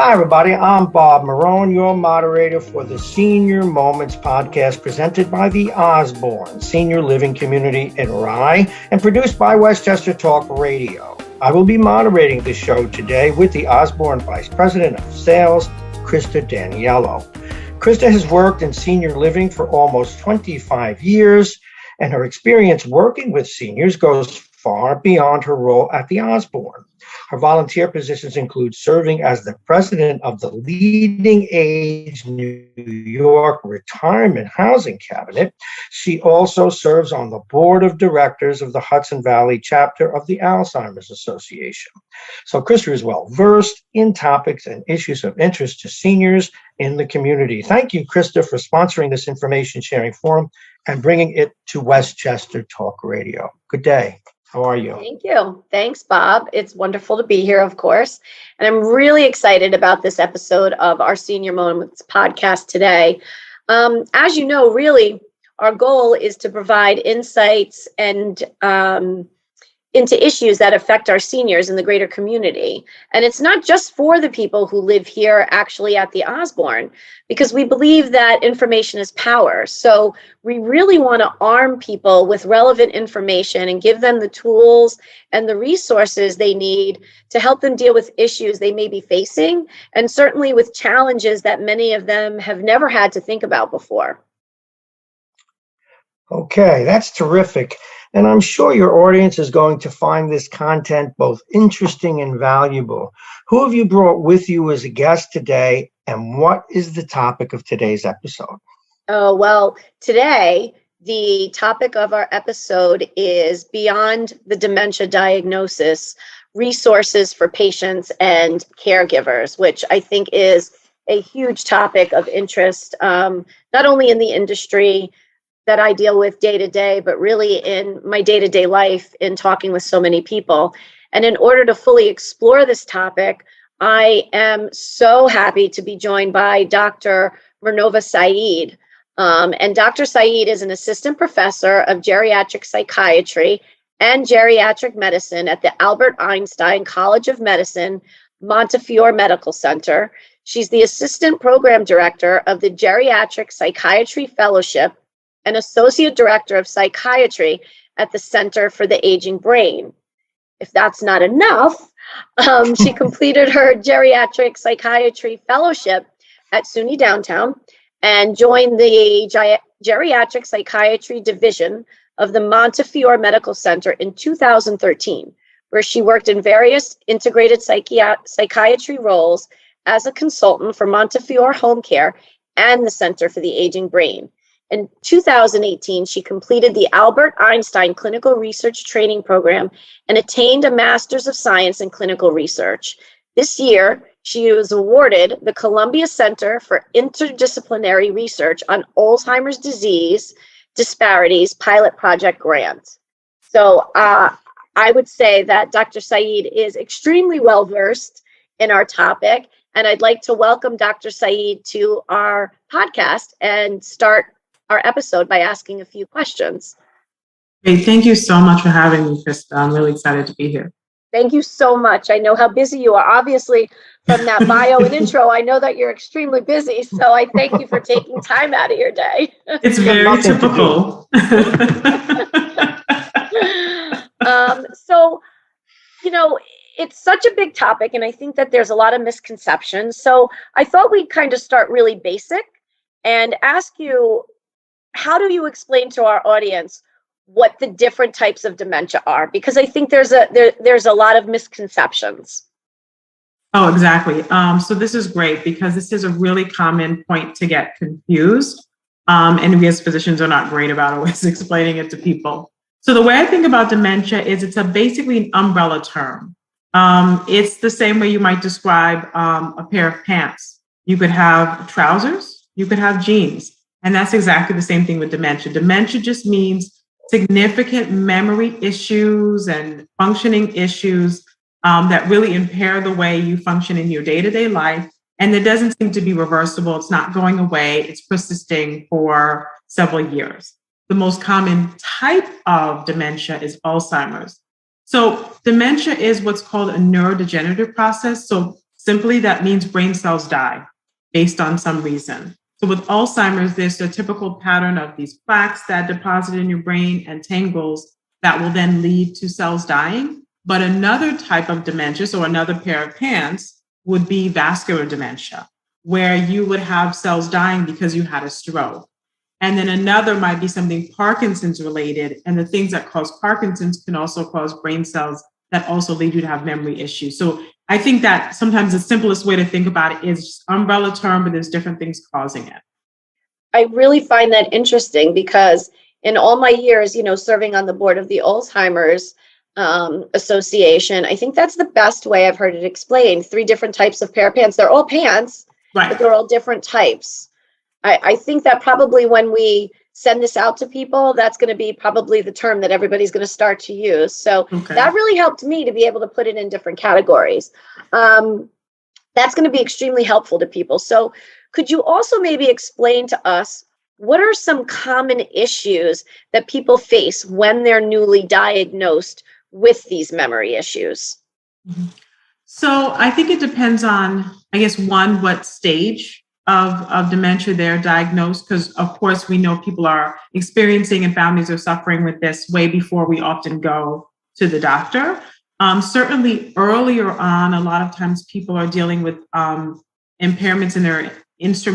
Hi, everybody. I'm Bob Marone, your moderator for the Senior Moments podcast presented by the Osborn Senior Living Community in Rye and produced by Westchester Talk Radio. I will be moderating the show today with the Osborn Vice President of Sales, Krista Daniello. Krista has worked in senior living for almost 25 years, and her experience working with seniors goes far beyond her role at the Osborn. Her volunteer positions include serving as the president of the Leading Age New York Retirement Housing Cabinet. She also serves on the board of directors of the Hudson Valley chapter of the Alzheimer's Association. So Krista is well versed in topics and issues of interest to seniors in the community. Thank you, Krista, for sponsoring this information sharing forum and bringing it to Westchester Talk Radio. Good day. How are you? Thank you. Thanks, Bob. It's wonderful to be here, of course. And I'm really excited about this episode of our Senior Moments podcast today. As you know, really, our goal is to provide insights and into issues that affect our seniors in the greater community. And it's not just for the people who live here actually at the Osborn, because we believe that information is power. So we really want to arm people with relevant information and give them the tools and the resources they need to help them deal with issues they may be facing, and certainly with challenges that many of them have never had to think about before. Okay, that's terrific. And I'm sure your audience is going to find this content both interesting and valuable. Who have you brought with you as a guest today, and what is the topic of today's episode? Oh, well, today, the topic of our episode is Beyond the Dementia Diagnosis, Resources for Patients and Caregivers, which I think is a huge topic of interest, not only in the industry that I deal with day to day, but really in my day-to-day life in talking with so many people. And in order to fully explore this topic, I am so happy to be joined by Dr. Mernova Saeed. And Dr. Saeed is an assistant professor of geriatric psychiatry and geriatric medicine at the Albert Einstein College of Medicine, Montefiore Medical Center. She's the assistant program director of the Geriatric Psychiatry Fellowship and Associate Director of Psychiatry at the Center for the Aging Brain. If that's not enough, she completed her Geriatric Psychiatry Fellowship at SUNY Downtown and joined the Geriatric Psychiatry Division of the Montefiore Medical Center in 2013, where she worked in various integrated psychiatry roles as a consultant for Montefiore Home Care and the Center for the Aging Brain. In 2018, she completed the Albert Einstein Clinical Research Training Program and attained a Master's of Science in Clinical Research. This year, she was awarded the Columbia Center for Interdisciplinary Research on Alzheimer's Disease Disparities Pilot Project Grant. So I would say that Dr. Saeed is extremely well-versed in our topic, and I'd like to welcome Dr. Saeed to our podcast and start our episode by asking a few questions. Hey, thank you so much for having me, Krista. I'm really excited to be here. Thank you so much. I know how busy you are. Obviously, from that bio and intro, I know that you're extremely busy. So I thank you for taking time out of your day. It's very typical. So, it's such a big topic, and I think that there's a lot of misconceptions. So I thought we'd kind of start really basic and ask you, how do you explain to our audience what the different types of dementia are? Because I think there's a lot of misconceptions. Oh, exactly. So this is great because this is a really common point to get confused. And we as physicians are not great about always explaining it to people. So the way I think about dementia is it's basically an umbrella term. It's the same way you might describe a pair of pants. You could have trousers, you could have jeans. And that's exactly the same thing with dementia. Dementia just means significant memory issues and functioning issues that really impair the way you function in your day-to-day life. And it doesn't seem to be reversible. It's not going away. It's persisting for several years. The most common type of dementia is Alzheimer's. So dementia is what's called a neurodegenerative process. So Simply, that means brain cells die based on some reason. So with Alzheimer's, there's a typical pattern of these plaques that deposit in your brain and tangles that will then lead to cells dying. But another type of dementia, so another pair of pants, would be vascular dementia, where you would have cells dying because you had a stroke. And then another might be something Parkinson's related. And the things that cause Parkinson's can also cause brain cells that also lead you to have memory issues. So I think that sometimes the simplest way to think about it is umbrella term, but there's different things causing it. I really find that interesting because in all my years, serving on the board of the Alzheimer's Association, I think that's the best way I've heard it explained. 3 different types of pair of pants. They're all pants, Right. but they're all different types. I think that probably when we send this out to people, that's going to be probably the term that everybody's going to start to use. So that really helped me to be able to put it in different categories. That's going to be extremely helpful to people. So could you also maybe explain to us what are some common issues that people face when they're newly diagnosed with these memory issues? Mm-hmm. So I think it depends on, I guess, one, what stage of dementia they're diagnosed, because of course we know people are experiencing and families are suffering with this way before we often go to the doctor. Certainly earlier on, a lot of times people are dealing with impairments in their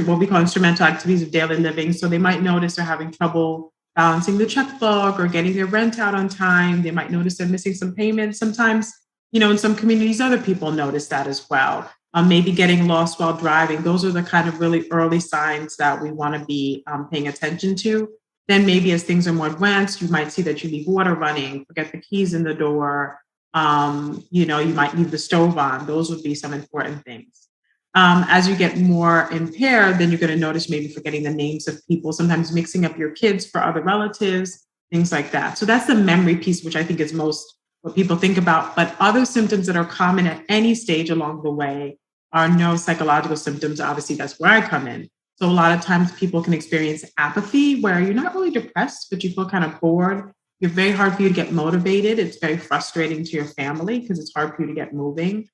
what we call instrumental activities of daily living. So they might notice they're having trouble balancing the checkbook or getting their rent out on time. They might notice they're missing some payments. Sometimes, in some communities, other people notice that as well. Maybe getting lost while driving. Those are the kind of really early signs that we want to be paying attention to. Then maybe as things are more advanced, you might see that you leave water running, forget the keys in the door. You might leave the stove on. Those would be some important things. As you get more impaired, then you're going to notice maybe forgetting the names of people, sometimes mixing up your kids for other relatives, things like that. So that's the memory piece, which I think is most what people think about. But other symptoms that are common at any stage along the way are neuropsychological symptoms. Obviously, that's where I come in. So a lot of times people can experience apathy, where you're not really depressed, but you feel kind of bored. It's very hard for you to get motivated. It's very frustrating to your family because it's hard for you to get moving.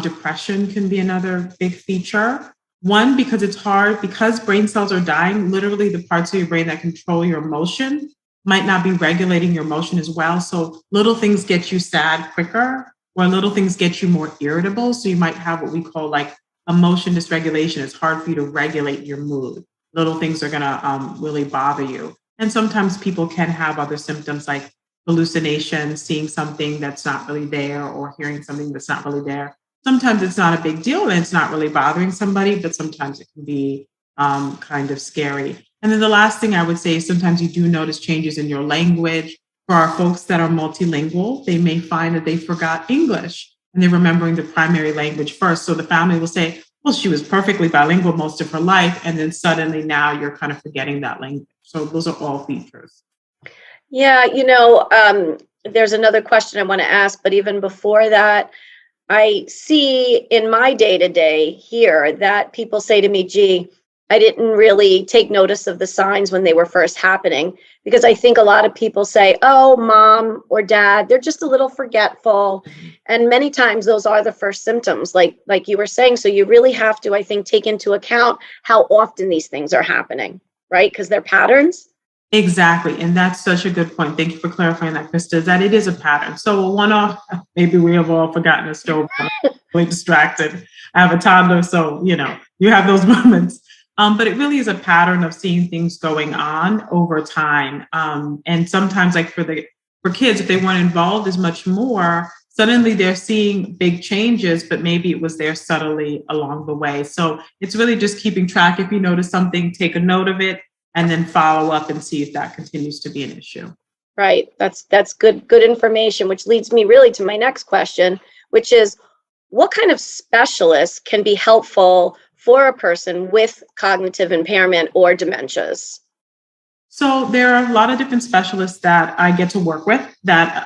Depression can be another big feature. One, because it's hard, because brain cells are dying, literally the parts of your brain that control your emotion might not be regulating your emotion as well. So little things get you sad quicker, or little things get you more irritable. So you might have what we call like emotion dysregulation. It's hard for you to regulate your mood. Little things are going to really bother you. And sometimes people can have other symptoms like hallucination, seeing something that's not really there, or hearing something that's not really there. Sometimes it's not a big deal and it's not really bothering somebody, but sometimes it can be kind of scary. And then the last thing I would say is sometimes you do notice changes in your language. For our folks that are multilingual, they may find that they forgot English and they're remembering the primary language first. So the family will say, well, she was perfectly bilingual most of her life. And then suddenly now you're kind of forgetting that language. So those are all features. Yeah, there's another question I want to ask, but even before that, I see in my day-to-day here that people say to me, gee, I didn't really take notice of the signs when they were first happening, because I think a lot of people say, oh, mom or dad, they're just a little forgetful. And many times those are the first symptoms, like you were saying. So you really have to, I think, take into account how often these things are happening, right? Because they're patterns. Exactly. And that's such a good point. Thank you for clarifying that, Krista, that it is a pattern. So a one-off, maybe we have all forgotten a stove, really distracted. I have a toddler, so, you have those moments. But it really is a pattern of seeing things going on over time. And sometimes like for kids, if they weren't involved as much more, suddenly they're seeing big changes, but maybe it was there subtly along the way. So it's really just keeping track. If you notice something, take a note of it, and then follow up and see if that continues to be an issue. Right. That's good information, which leads me really to my next question, which is what kind of specialists can be helpful for a person with cognitive impairment or dementias? So there are a lot of different specialists that I get to work with that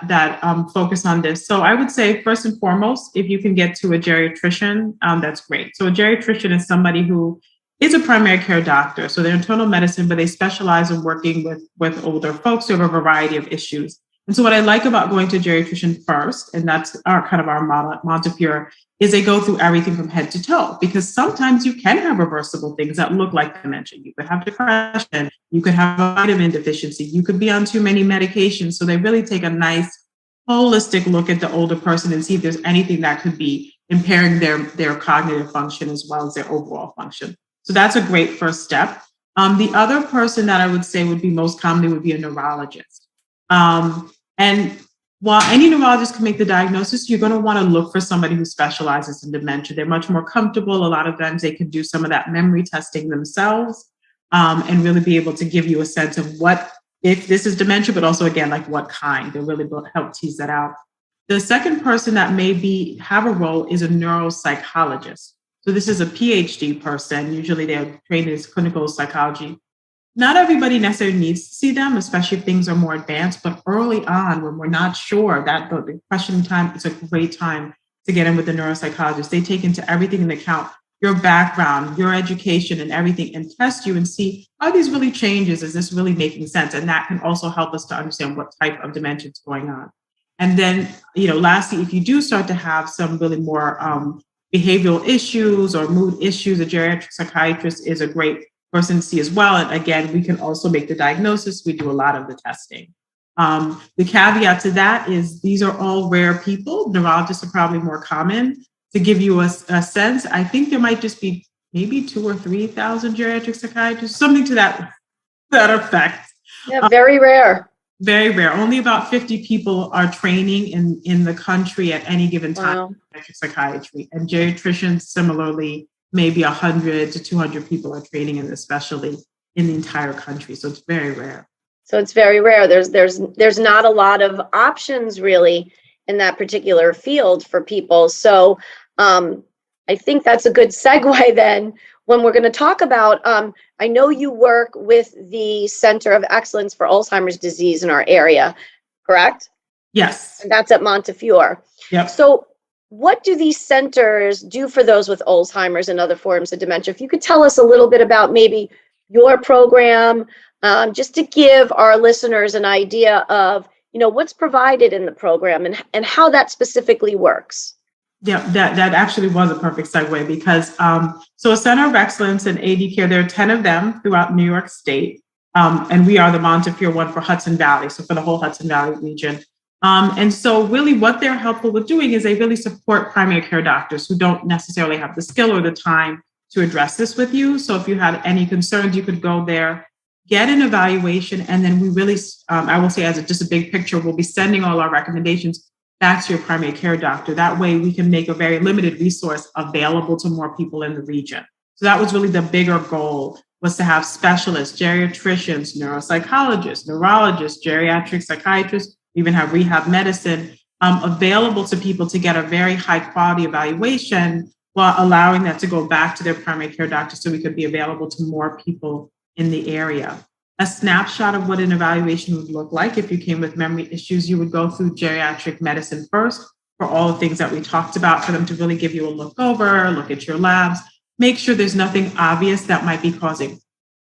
focus on this. So I would say first and foremost, if you can get to a geriatrician, that's great. So a geriatrician is somebody who is a primary care doctor. So they're internal medicine, but they specialize in working with older folks who have a variety of issues. And so what I like about going to a geriatrician first, and that's our model at Montefiore, is they go through everything from head to toe, because sometimes you can have reversible things that look like dementia. You could have depression, you could have a vitamin deficiency, you could be on too many medications. So they really take a nice holistic look at the older person and see if there's anything that could be impairing their cognitive function as well as their overall function. So that's a great first step. The other person that I would say would be most commonly would be a neurologist. And while any neurologist can make the diagnosis, you're going to want to look for somebody who specializes in dementia. They're much more comfortable. A lot of times they can do some of that memory testing themselves, and really be able to give you a sense of what, if this is dementia, but also again, like what kind. They'll really help tease that out. The second person that may have a role is a neuropsychologist. So this is a PhD person. Usually they're trained in clinical psychology. Not everybody necessarily needs to see them, especially if things are more advanced, but early on when we're not sure, that the question time, it's a great time to get in with the neuropsychologist. They take into everything into account, your background, your education and everything, and test you and see, are these really changes? Is this really making sense? And that can also help us to understand what type of dementia is going on. And then, lastly, if you do start to have some really more behavioral issues or mood issues, a geriatric psychiatrist is a great person to see as well. And again, we can also make the diagnosis. We do a lot of the testing. The caveat to that is these are all rare people. Neurologists are probably more common. To give you a sense, I think there might just be maybe 2,000 or 3,000 geriatric psychiatrists, something to that effect. Yeah, very rare. Very rare. Only about 50 people are training in the country at any given time. Wow. In psychiatry, and geriatricians similarly, maybe 100 to 200 people are training in this specialty in the entire country. So it's very rare. So it's very rare. There's not a lot of options really in that particular field for people. So I think that's a good segue then when we're going to talk about, I know you work with the Center of Excellence for Alzheimer's Disease in our area, correct? Yes. And that's at Montefiore. Yep. So what do these centers do for those with Alzheimer's and other forms of dementia? If you could tell us a little bit about maybe your program, just to give our listeners an idea of, what's provided in the program and how that specifically works. Yeah, that actually was a perfect segue because, so a Center of Excellence in AD Care, there are 10 of them throughout New York State. And we are the Montefiore one for Hudson Valley, so for the whole Hudson Valley region. And so really what they're helpful with doing is they really support primary care doctors who don't necessarily have the skill or the time to address this with you. So if you had any concerns, you could go there, get an evaluation, and then we really, I will say as just a big picture, we'll be sending all our recommendations back to your primary care doctor. That way we can make a very limited resource available to more people in the region. So that was really the bigger goal, was to have specialists, geriatricians, neuropsychologists, neurologists, geriatric psychiatrists, even have rehab medicine available to people to get a very high quality evaluation while allowing that to go back to their primary care doctor so we could be available to more people in the area. A snapshot of what an evaluation would look like. If you came with memory issues, you would go through geriatric medicine first for all the things that we talked about, for them to really give you a look at your labs, make sure there's nothing obvious that might be causing.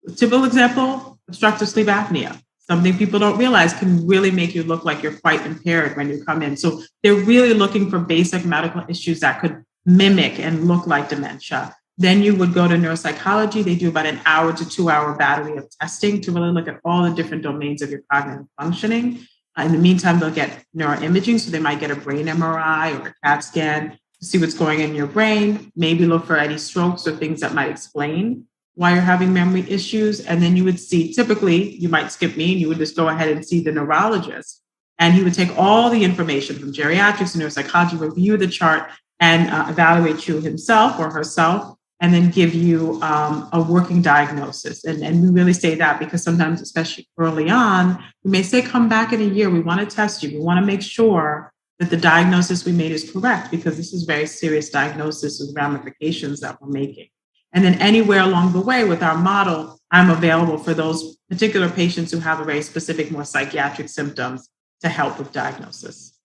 A typical example, obstructive sleep apnea. Something people don't realize can really make you look like you're quite impaired when you come in. So they're really looking for basic medical issues that could mimic and look like dementia. Then you would go to neuropsychology. They do about an hour to 2 hour battery of testing to really look at all the different domains of your cognitive functioning. In the meantime, they'll get neuroimaging. So they might get a brain MRI or a CAT scan to see what's going on in your brain, maybe look for any strokes or things that might explain why you're having memory issues. And then you would see, typically, you might skip me and you would just go ahead and see the neurologist. And he would take all the information from geriatrics and neuropsychology, review the chart, and evaluate you himself or herself, and then give you a working diagnosis. And we really say that because sometimes, especially early on, we may say, come back in a year. We want to test you. We want to make sure that the diagnosis we made is correct, because this is very serious diagnosis with ramifications that we're making. And then anywhere along the way with our model, I'm available for those particular patients who have a very specific, more psychiatric symptoms to help with diagnosis.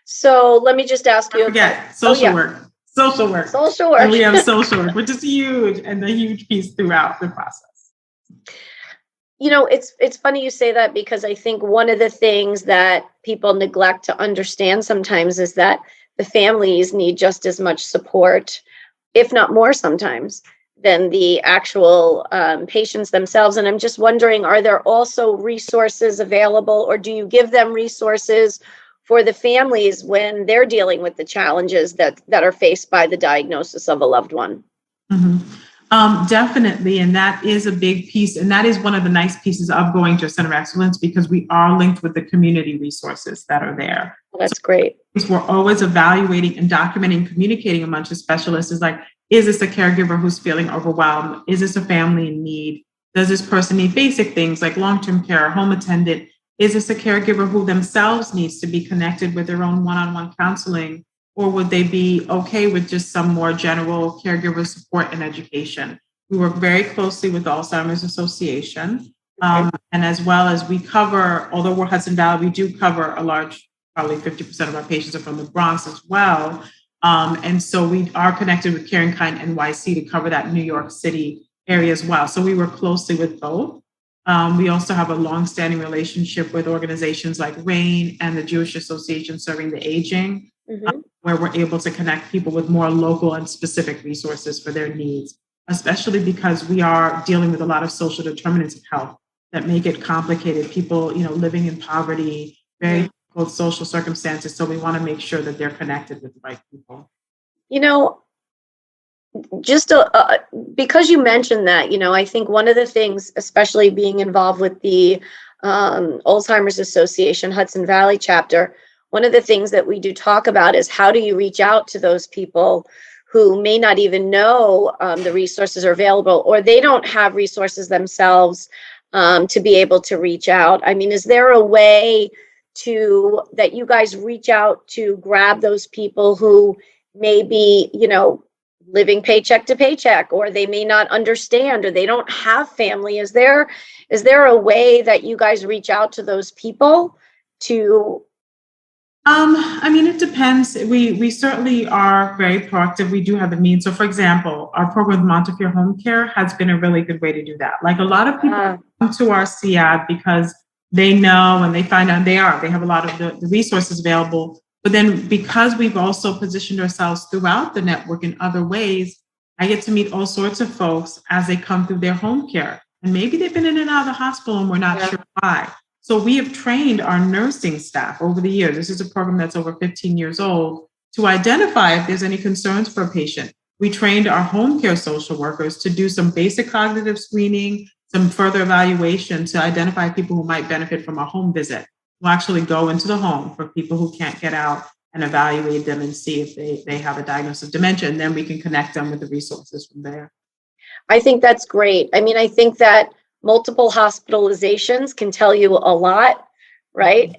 So let me just ask you. Social work. And we have social work, which is huge and a huge piece throughout the process. It's funny you say that, because I think one of the things that people neglect to understand sometimes is that the families need just as much support, if not more sometimes, than the actual patients themselves. And I'm just wondering, are there also resources available, or do you give them resources for the families when they're dealing with the challenges that are faced by the diagnosis of a loved one? Mm-hmm. Definitely. And that is a big piece. And that is one of the nice pieces of going to a center of excellence, because we are linked with the community resources that are there. Well, that's great. We're always evaluating and documenting, communicating amongst the specialists. Is like, is this a caregiver who's feeling overwhelmed? Is this a family in need? Does this person need basic things like long-term care, home attendant? Is this a caregiver who themselves needs to be connected with their own one-on-one counseling? Or would they be okay with just some more general caregiver support and education? We work very closely with the Alzheimer's Association. And as well as we cover, although we're Hudson Valley, we do cover a large, probably 50% of our patients are from the Bronx as well. And so we are connected with Care and Kind NYC to cover that New York City area as well. So we work closely with both. We also have a longstanding relationship with organizations like RAIN and the Jewish Association Serving the Aging, where we're able to connect people with more local and specific resources for their needs, especially because we are dealing with a lot of social determinants of health that make it complicated. People, living in poverty, very difficult social circumstances. So we want to make sure that they're connected with the right people. Just because you mentioned that, I think one of the things, especially being involved with the Alzheimer's Association Hudson Valley chapter, one of the things that we do talk about is how do you reach out to those people who may not even know the resources are available, or they don't have resources themselves to be able to reach out. I mean, is there a way that you guys reach out to grab those people who may be, living paycheck to paycheck, or they may not understand, or they don't have family? Is there a way that you guys reach out to those people to? It depends. We certainly are very proactive. We do have the means. So, for example, our program with Montefiore Home Care has been a really good way to do that. Like, a lot of people come to our CIAD because they know, and they find out they have a lot of the resources available. But then, because we've also positioned ourselves throughout the network in other ways, I get to meet all sorts of folks as they come through their home care. And maybe they've been in and out of the hospital and we're not sure why. So we have trained our nursing staff over the years. This is a program that's over 15 years old, to identify if there's any concerns for a patient. We trained our home care social workers to do some basic cognitive screening, some further evaluation to identify people who might benefit from a home visit. We'll actually go into the home for people who can't get out and evaluate them and see if they have a diagnosis of dementia. And then we can connect them with the resources from there. I think that's great. I mean, I think that multiple hospitalizations can tell you a lot, right?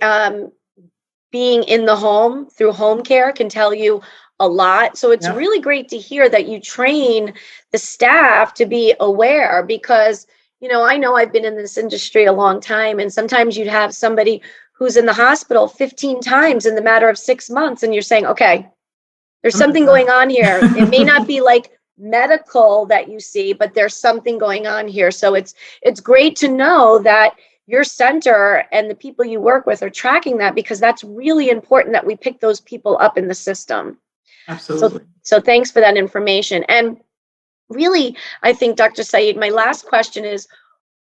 Being in the home through home care can tell you a lot. So it's really great to hear that you train the staff to be aware, because, I know I've been in this industry a long time, and sometimes you'd have somebody who's in the hospital 15 times in the matter of 6 months, and you're saying, okay, there's something going on here. It may not be like medical that you see, but there's something going on here. So it's great to know that your center and the people you work with are tracking that, because that's really important that we pick those people up in the system. Absolutely. So thanks for that information. And really, I think, Dr. Saeed, my last question is,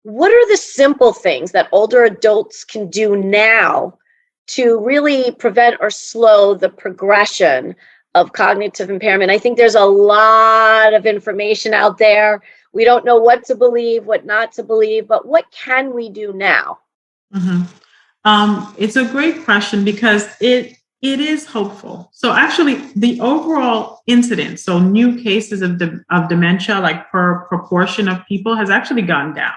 what are the simple things that older adults can do now to really prevent or slow the progression of cognitive impairment? I think there's a lot of information out there. We don't know what to believe, what not to believe, but what can we do now? It's a great question, because it is hopeful. So actually, the overall incidence, so new cases of dementia, like per proportion of people, has actually gone down.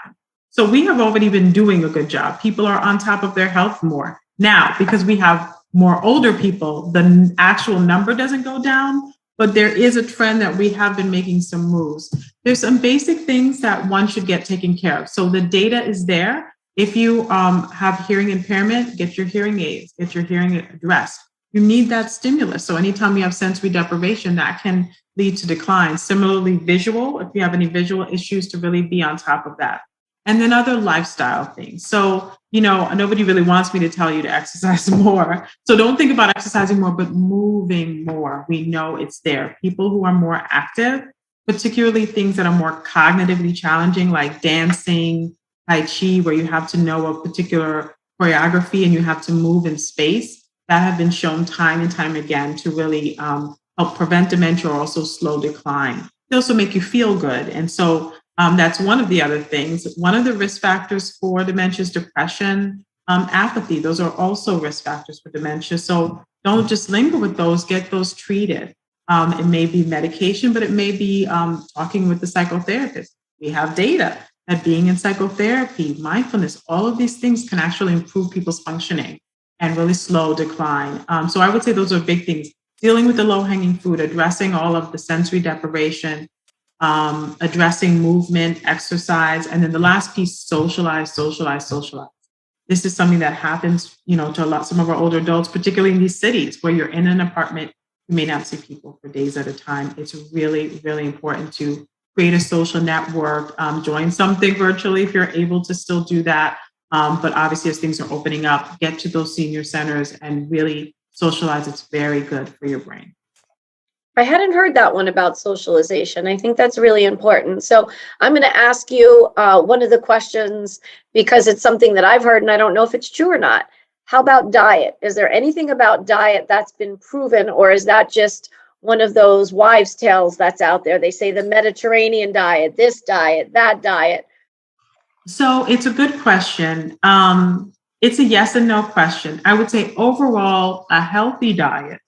So we have already been doing a good job. People are on top of their health more. Now, because we have more older people, the actual number doesn't go down, but there is a trend that we have been making some moves. There's some basic things that one should get taken care of. So the data is there. If you have hearing impairment, get your hearing aids, get your hearing addressed. You need that stimulus. So anytime you have sensory deprivation, that can lead to decline. Similarly, visual, if you have any visual issues, to really be on top of that. And then other lifestyle things. So, nobody really wants me to tell you to exercise more. So don't think about exercising more, but moving more. We know it's there. People who are more active, particularly things that are more cognitively challenging, like dancing, Tai Chi, where you have to know a particular choreography and you have to move in space, that have been shown time and time again to really help prevent dementia or also slow decline. They also make you feel good. And so that's one of the other things. One of the risk factors for dementia is depression, apathy. Those are also risk factors for dementia. So don't just linger with those, get those treated. It may be medication, but it may be talking with the psychotherapist. We have data that being in psychotherapy, mindfulness, all of these things can actually improve people's functioning and really slow decline. So I would say those are big things. Dealing with the low-hanging fruit, addressing all of the sensory deprivation, addressing movement, exercise, and then the last piece, socialize. This is something that happens, to some of our older adults, particularly in these cities where you're in an apartment, you may not see people for days at a time. It's really, really important to create a social network, join something virtually if you're able to still do that. But obviously, as things are opening up, get to those senior centers and really socialize. It's very good for your brain. I hadn't heard that one about socialization. I think that's really important. So I'm going to ask you one of the questions because it's something that I've heard and I don't know if it's true or not. How about diet? Is there anything about diet that's been proven, or is that just one of those wives' tales that's out there? They say the Mediterranean diet, this diet, that diet. So it's a good question. It's a yes and no question. I would say overall, a healthy diet,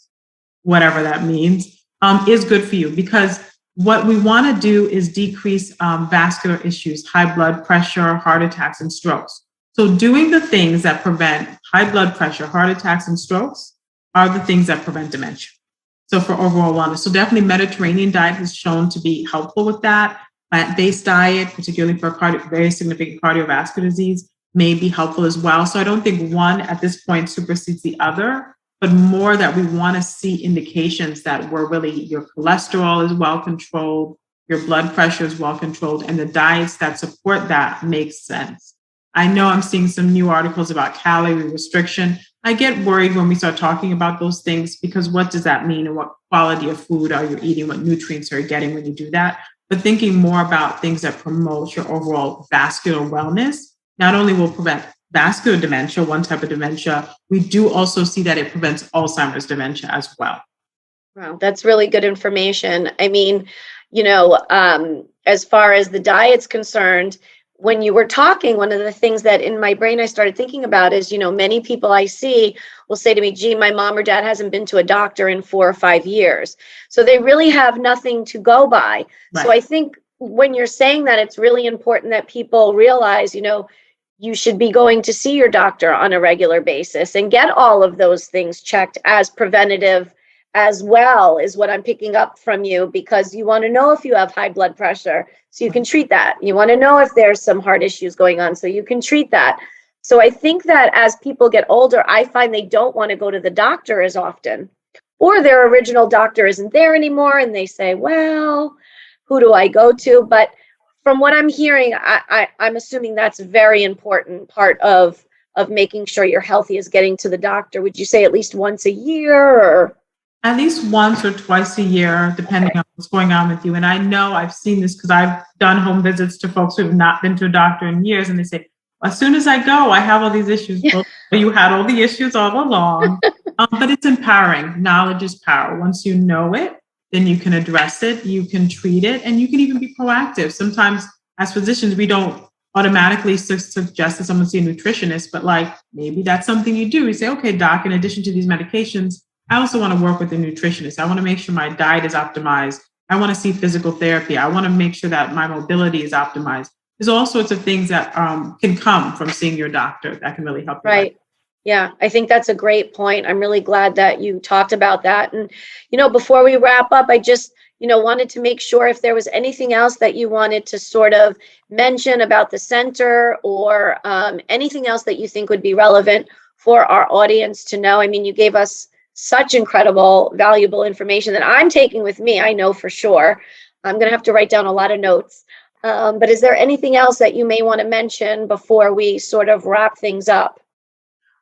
whatever that means, is good for you, because what we want to do is decrease vascular issues, high blood pressure, heart attacks, and strokes. So doing the things that prevent high blood pressure, heart attacks, and strokes are the things that prevent dementia. So for overall wellness, so definitely Mediterranean diet is shown to be helpful with that. Plant-based diet, particularly for very significant cardiovascular disease, may be helpful as well. So I don't think one at this point supersedes the other, but more that we want to see indications that your cholesterol is well controlled, your blood pressure is well controlled, and the diets that support that make sense. I know I'm seeing some new articles about calorie restriction. I get worried when we start talking about those things, because what does that mean, and what quality of food are you eating, what nutrients are you getting when you do that? But thinking more about things that promote your overall vascular wellness not only will prevent vascular dementia, one type of dementia, we do also see that it prevents Alzheimer's dementia as well. Wow, that's really good information. I mean, as far as the diet's concerned, when you were talking, one of the things that in my brain I started thinking about is, many people I see will say to me, gee, my mom or dad hasn't been to a doctor in 4 or 5 years. So they really have nothing to go by. Right. So I think when you're saying that, it's really important that people realize, you should be going to see your doctor on a regular basis and get all of those things checked as preventative as well, is what I'm picking up from you, because you want to know if you have high blood pressure so you can treat that. You want to know if there's some heart issues going on so you can treat that. So I think that as people get older, I find they don't want to go to the doctor as often, or their original doctor isn't there anymore and they say, well, who do I go to? But from what I'm hearing, I'm assuming that's a very important part of making sure you're healthy, is getting to the doctor. Would you say at least once a year, or? At least once or twice a year, depending on what's going on with you. And I know I've seen this because I've done home visits to folks who have not been to a doctor in years. And they say, as soon as I go, I have all these issues. Yeah. Well, you had all the issues all along. But it's empowering. Knowledge is power. Once you know it, then you can address it, you can treat it, and you can even be proactive. Sometimes as physicians, we don't automatically suggest that someone see a nutritionist, but maybe that's something you do. You say, okay, doc, in addition to these medications, I also want to work with a nutritionist. I want to make sure my diet is optimized. I want to see physical therapy. I want to make sure that my mobility is optimized. There's all sorts of things that can come from seeing your doctor that can really help you. Right. Yeah, I think that's a great point. I'm really glad that you talked about that. And, before we wrap up, I just, wanted to make sure if there was anything else that you wanted to sort of mention about the center, or anything else that you think would be relevant for our audience to know. I mean, you gave us such incredible, valuable information that I'm taking with me. I know for sure. I'm going to have to write down a lot of notes. But is there anything else that you may want to mention before we sort of wrap things up?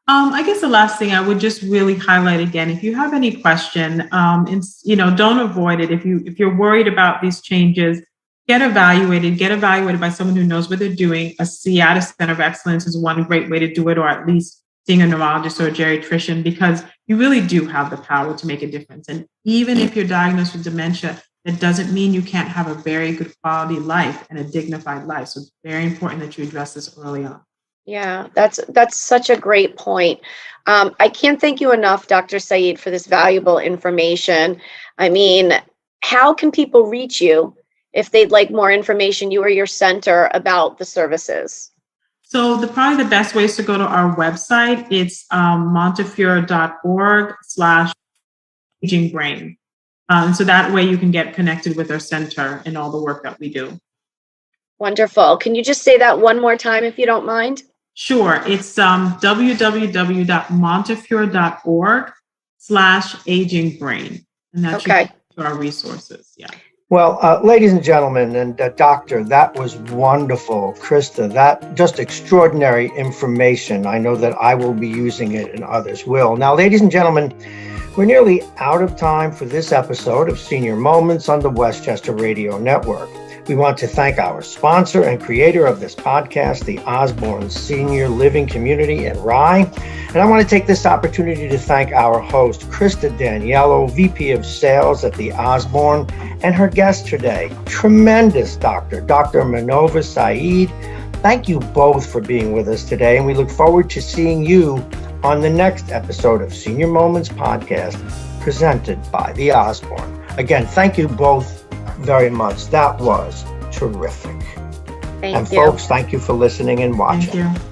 I guess the last thing I would just really highlight again, if you have any question, don't avoid it. If you're worried about these changes, get evaluated by someone who knows what they're doing. A CIATA Center of Excellence is one great way to do it, or at least seeing a neurologist or a geriatrician, because you really do have the power to make a difference. And even if you're diagnosed with dementia, that doesn't mean you can't have a very good quality life and a dignified life. So it's very important that you address this early on. Yeah, that's such a great point. I can't thank you enough, Dr. Saeed, for this valuable information. I mean, how can people reach you if they'd like more information, you or your center, about the services? So probably the best way is to go to our website. It's montefiore.org/agingbrain. And so that way you can get connected with our center and all the work that we do. Wonderful. Can you just say that one more time, if you don't mind? Sure. It's www.montefiore.org/agingbrain. And that's our resources. Yeah. Well, ladies and gentlemen, and doctor, that was wonderful. Krista, that just extraordinary information. I know that I will be using it and others will. Now, ladies and gentlemen, we're nearly out of time for this episode of Senior Moments on the Westchester Radio Network. We want to thank our sponsor and creator of this podcast, the Osborn Senior Living Community in Rye. And I want to take this opportunity to thank our host, Krista Daniello, VP of Sales at the Osborn, and her guest today, tremendous Dr. Manova Saeed. Thank you both for being with us today, and we look forward to seeing you on the next episode of Senior Moments Podcast, presented by the Osborn. Again, thank you both very much. That was terrific. Thank you. And folks, thank you for listening and watching. Thank you.